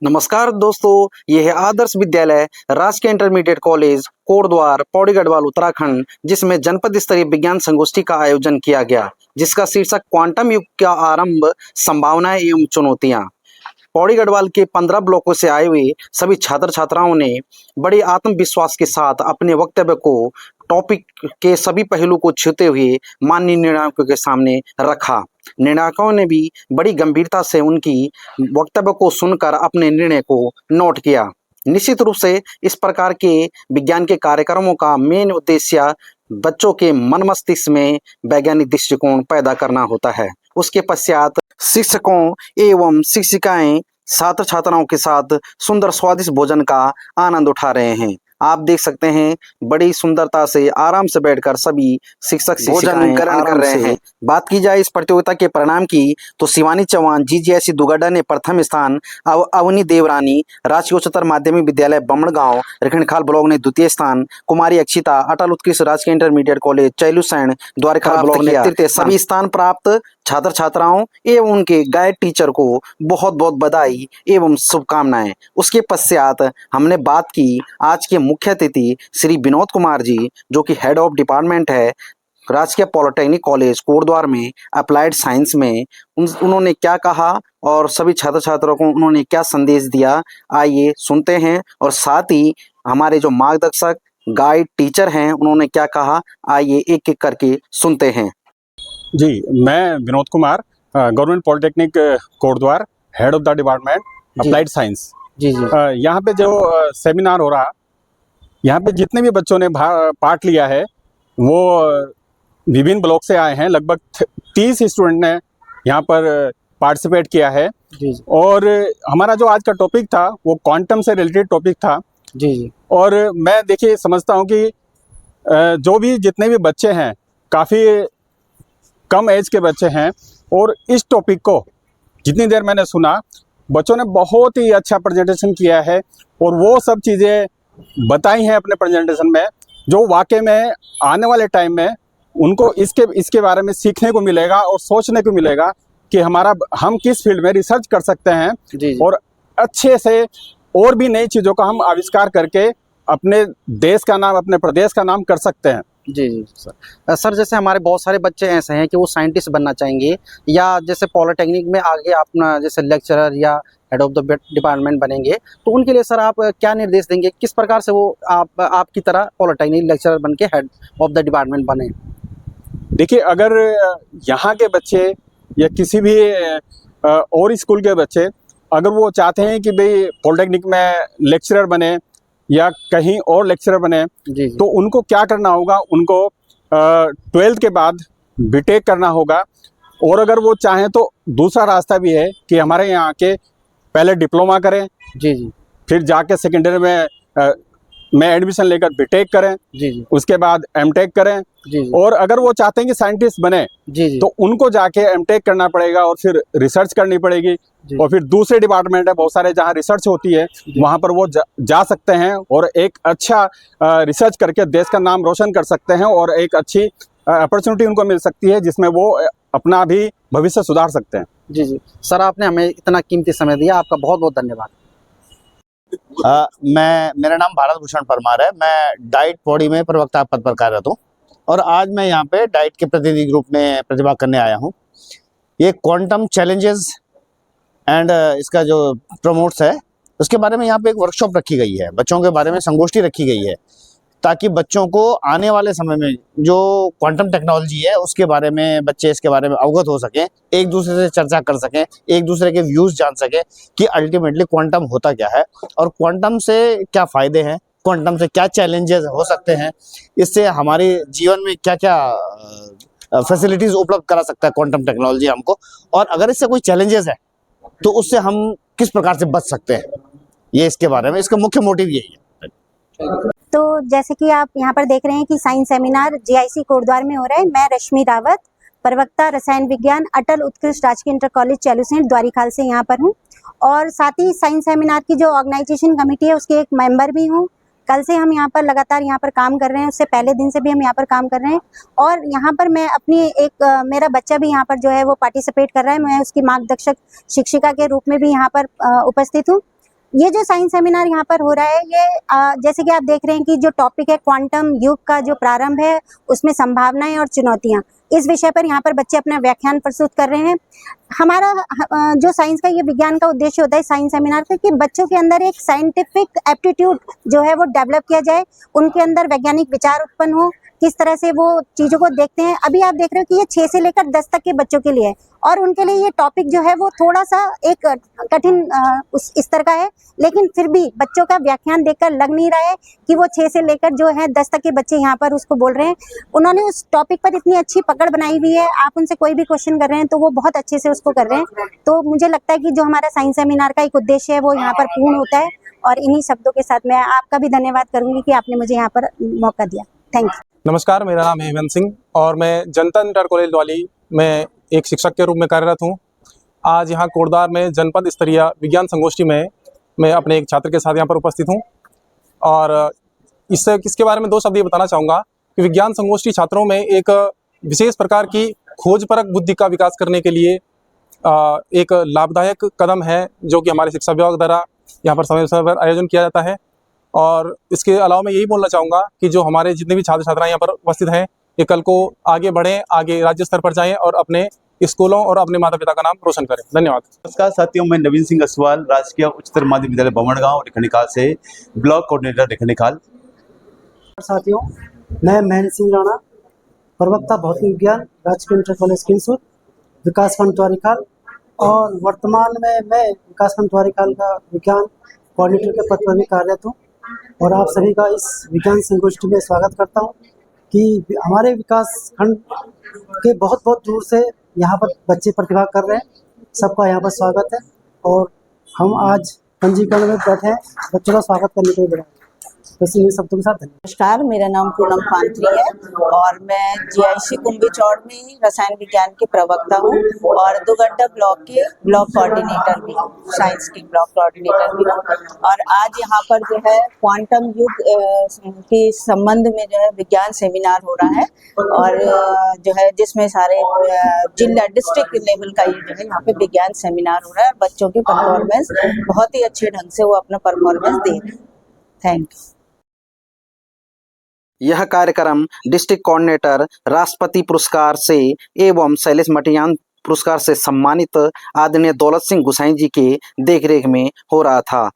नमस्कार दोस्तों, यह है आदर्श विद्यालय राजकीय इंटरमीडिएट कॉलेज कोटद्वार पौड़ी गढ़वाल उत्तराखंड, जिसमें जनपद स्तरीय विज्ञान संगोष्ठी का आयोजन किया गया, जिसका शीर्षक क्वांटम युग का आरंभ, संभावनाएं एवं चुनौतियां। पौड़ी गढ़वाल के 15 ब्लॉकों से आए हुए सभी छात्र छात्राओं ने बड़े आत्मविश्वास के साथ अपने वक्तव्य को टॉपिक के सभी पहलू को छूते हुए माननीय निर्णायकों के सामने रखा। निर्णायकों ने भी बड़ी गंभीरता से उनकी वक्तव्य को सुनकर अपने निर्णय को नोट किया। निश्चित रूप से इस प्रकार के विज्ञान के कार्यक्रमों का मेन उद्देश्य बच्चों के मन मस्तिष्क में वैज्ञानिक दृष्टिकोण पैदा करना होता है। उसके पश्चात शिक्षकों एवं शिक्षिकाएं छात्र छात्राओं के साथ सुंदर स्वादिष्ट भोजन का आनंद उठा रहे हैं। आप देख सकते हैं बड़ी सुंदरता से आराम से बैठकर सभी शिक्षक शिक्षिकाएं कर रहे हैं। बात की जाए इस प्रतियोगिता के परिणाम की तो शिवानी चौहान GGIC दुगड्डा ने प्रथम स्थान, अवनी देवरानी राजकीय उच्चतर माध्यमिक विद्यालय बमड़गांव रिखणखाल ब्लॉक ने द्वितीय स्थान, कुमारी अक्षिता अटल उत्कृष्ट राजकीय इंटरमीडिएट कॉलेज चैलुसैंण द्वारिखाल ब्लॉक ने तृतीय सभी स्थान प्राप्त। छात्र छात्राओं एवं उनके गाइड टीचर को बहुत बहुत बधाई एवं शुभकामनाएं। उसके पश्चात हमने बात की आज के मुख्य अतिथि श्री विनोद कुमार जी, जो कि हेड ऑफ डिपार्टमेंट है राजकीय पॉलिटेक्निक कॉलेज कोटद्वार में अप्लाइड साइंस में। उन्होंने क्या कहा और सभी छात्र छात्राओं को उन्होंने क्या संदेश दिया, आइए सुनते हैं। और साथ ही हमारे जो मार्गदर्शक गाइड टीचर हैं उन्होंने क्या कहा, आइए एक एक करके सुनते हैं। जी, मैं Vinod Kumar, government polytechnic Kotdwar, head of the department applied science. जी जी। यहाँ पे जो सेमिनार हो रहा, यहाँ पे जितने भी बच्चों ने पार्ट लिया है वो विभिन्न ब्लॉक से आए हैं। लगभग 30 स्टूडेंट ने यहाँ पर पार्टिसिपेट किया है। जी जी। और हमारा जो आज का टॉपिक था वो क्वांटम से रिलेटेड टॉपिक था। जी जी। और मैं देखिए समझता हूँ कि जो भी जितने भी बच्चे हैं काफ़ी कम एज के बच्चे हैं, और इस टॉपिक को जितनी देर मैंने सुना बच्चों ने बहुत ही अच्छा प्रेजेंटेशन किया है, और वो सब चीज़ें बताई हैं अपने प्रेजेंटेशन में जो वाकई में आने वाले टाइम में उनको इसके बारे में सीखने को मिलेगा और सोचने को मिलेगा कि हम किस फील्ड में रिसर्च कर सकते हैं। जी जी। और अच्छे से और भी नई चीज़ों का हम आविष्कार करके अपने देश का नाम, अपने प्रदेश का नाम कर सकते हैं। जी जी सर, जैसे हमारे बहुत सारे बच्चे ऐसे हैं कि वो साइंटिस्ट बनना चाहेंगे, या जैसे पॉलिटेक्निक में आगे अपना जैसे लेक्चरर या हेड ऑफ द डिपार्टमेंट बनेंगे, तो उनके लिए सर आप क्या निर्देश देंगे, किस प्रकार से वो आपकी तरह पॉलिटेक्निक लेक्चरर बन के हेड ऑफ द डिपार्टमेंट बने? देखिए, अगर यहाँ के बच्चे या किसी भी और स्कूल के बच्चे अगर वो चाहते हैं कि भाई पॉलिटेक्निक में लेक्चरर बने या कहीं और लेक्चरर बने, जी जी। तो उनको क्या करना होगा, उनको 12th के बाद बीटेक करना होगा। और अगर वो चाहें तो दूसरा रास्ता भी है कि हमारे यहाँ के पहले डिप्लोमा करें, जी जी। फिर जाके सेकेंडरी में एडमिशन लेकर बीटेक करें, जी जी। उसके बाद एमटेक करें। जी जी। और अगर वो चाहते हैं कि साइंटिस्ट बने, जी जी। तो उनको जाके एमटेक करना पड़ेगा और फिर रिसर्च करनी पड़ेगी। और फिर दूसरे डिपार्टमेंट है बहुत सारे जहाँ रिसर्च होती है, वहाँ पर वो जा सकते हैं और एक अच्छा रिसर्च करके देश का नाम रोशन कर सकते हैं, और एक अच्छी अपॉर्चुनिटी उनको मिल सकती है जिसमें वो अपना भी भविष्य सुधार सकते हैं। जी जी सर, आपने हमें इतना कीमती समय दिया, आपका बहुत बहुत धन्यवाद। मेरा नाम भारत भूषण परमार है। मैं डाइट पौड़ी में प्रवक्ता पद पर कार्यरत हूँ, और आज मैं यहाँ पे डाइट के प्रतिनिधि ग्रुप में प्रतिभाग करने आया हूँ। ये क्वांटम चैलेंजेस एंड इसका जो प्रमोट्स है उसके बारे में यहाँ पे एक वर्कशॉप रखी गई है, बच्चों के बारे में संगोष्ठी रखी गई है, ताकि बच्चों को आने वाले समय में जो क्वांटम टेक्नोलॉजी है उसके बारे में बच्चे इसके बारे में अवगत हो सकें, एक दूसरे से चर्चा कर सकें, एक दूसरे के व्यूज जान सकें कि अल्टीमेटली क्वांटम होता क्या है और क्वांटम से क्या फ़ायदे हैं, क्वांटम से क्या चैलेंजेस हो सकते हैं, इससे हमारे जीवन में क्या क्या फैसिलिटीज़ उपलब्ध करा सकता है क्वांटम टेक्नोलॉजी हमको, और अगर इससे कोई चैलेंजेस है तो उससे हम किस प्रकार से बच सकते हैं, ये इसके बारे में इसका मुख्य मोटिव यही है। तो जैसे कि आप यहाँ पर देख रहे हैं कि साइंस सेमिनार GIC कोटद्वार में हो रहा है। मैं रश्मि रावत, प्रवक्ता रसायन विज्ञान अटल उत्कृष्ट राजकीय इंटर कॉलेज चैलुसैंण द्वारिखाल से यहाँ पर हूँ, और साथ ही साइंस सेमिनार की जो ऑर्गेनाइजेशन कमेटी है उसके एक मेंबर भी हूँ। कल से हम यहाँ पर लगातार यहाँ पर काम कर रहे हैं, उससे पहले दिन से भी हम यहाँ पर काम कर रहे हैं, और यहाँ पर मैं अपनी मेरा बच्चा भी यहाँ पर जो है वो पार्टिसिपेट कर रहा है। मैं उसकी मार्गदर्शक शिक्षिका के रूप में भी यहाँ पर उपस्थित हूँ। ये जो साइंस सेमिनार यहाँ पर हो रहा है ये जैसे कि आप देख रहे हैं कि जो टॉपिक है क्वांटम युग का जो प्रारंभ है उसमें संभावनाएं और चुनौतियां, इस विषय पर यहाँ पर बच्चे अपना व्याख्यान प्रस्तुत कर रहे हैं। हमारा जो साइंस का ये विज्ञान का उद्देश्य होता है साइंस सेमिनार का कि बच्चों के अंदर एक साइंटिफिक एप्टीट्यूड जो है वो डेवलप किया जाए, उनके अंदर वैज्ञानिक विचार उत्पन्न हो, किस तरह से वो चीज़ों को देखते हैं। अभी आप देख रहे हो कि ये 6 से लेकर 10 तक के बच्चों के लिए है और उनके लिए ये टॉपिक जो है वो थोड़ा सा एक कठिन उस स्तर का है, लेकिन फिर भी बच्चों का व्याख्यान देखकर लग नहीं रहा है कि वो 6 से लेकर जो है 10 तक के बच्चे यहाँ पर उसको बोल रहे हैं। उन्होंने उस टॉपिक पर इतनी अच्छी पकड़ बनाई हुई है, आप उनसे कोई भी क्वेश्चन कर रहे हैं तो वो बहुत अच्छे से उसको कर रहे हैं। तो मुझे लगता है कि जो हमारा साइंस सेमिनार का एक उद्देश्य है वो यहाँ पर पूर्ण होता है। और इन्हीं शब्दों के साथ मैं आपका भी धन्यवाद करूंगी कि आपने मुझे यहाँ पर मौका दिया। Thank you. नमस्कार, मेरा नाम है हेमंत सिंह और मैं जनता इंटर कॉलेज द्वाली में एक शिक्षक के रूप में कार्यरत हूँ। आज यहाँ कोटद्वार में जनपद स्तरीय विज्ञान संगोष्ठी में मैं अपने एक छात्र के साथ यहाँ पर उपस्थित हूँ और इसके बारे में 2 शब्द ये बताना चाहूँगा कि विज्ञान संगोष्ठी छात्रों में एक विशेष प्रकार की खोजपरक बुद्धि का विकास करने के लिए एक लाभदायक कदम है जो कि हमारे शिक्षा विभाग द्वारा यहाँ पर समय समय पर आयोजन किया जाता है। और इसके अलावा मैं यही बोलना चाहूँगा कि जो हमारे जितने भी छात्र छात्राएं यहाँ पर उपस्थित हैं ये कल को आगे बढ़ें, आगे राज्य स्तर पर जाएं और अपने स्कूलों और अपने माता पिता का नाम रोशन करें। धन्यवाद। नमस्कार साथियों, मैं नवीन सिंह असवाल, राजकीय उच्चतर माध्यमिक विद्यालय बमड़गांव रेखनिकाल से ब्लॉक कोऑर्डिनेटर रेखनिकाल। साथियों, मैं महेंद्र सिंह राणा, प्रवक्ता भौतिक विज्ञान, राजकीय इंटर कॉलेज किंसूर, विकासखंड द्वारिकाल, और वर्तमान में मैं विकासखंड द्वारिकाल का विज्ञान कोऑर्डिनेटर के पद पर भी कार्यरत हूँ और आप सभी का इस विज्ञान संगोष्ठी में स्वागत करता हूँ कि हमारे विकास खंड के बहुत बहुत दूर से यहाँ पर बच्चे प्रतिभाग कर रहे हैं। सबका यहाँ पर स्वागत है और हम आज पंजीकरण में बैठे हैं बच्चों का स्वागत करने के लिए। बस इन शब्दों के साथ धन्यवाद। नमस्कार, मेरा नाम पूनम पांत्री है और मैं जीआईसी कुंभी चौड़ में रसायन विज्ञान के प्रवक्ता हूँ और दुगड्डा ब्लॉक के ब्लॉक कोऑर्डिनेटर भी हूँ, साइंस की ब्लॉक कोऑर्डिनेटर भी हूँ। और आज यहाँ पर जो है क्वांटम युग के संबंध में जो है विज्ञान सेमिनार हो रहा है और जो है जिसमें सारे जिला डिस्ट्रिक्ट लेवल का ये जो है यहाँ पे विज्ञान सेमिनार हो रहा है। बच्चों की परफॉर्मेंस बहुत ही अच्छे ढंग से वो अपना परफॉर्मेंस दे रहे हैं। Thank you. यह कार्यक्रम डिस्ट्रिक्ट कोऑर्डिनेटर राष्ट्रपति पुरस्कार से एवं शैलेश मटियान पुरस्कार से सम्मानित आदरणीय दौलत सिंह गुसाई जी के देखरेख में हो रहा था।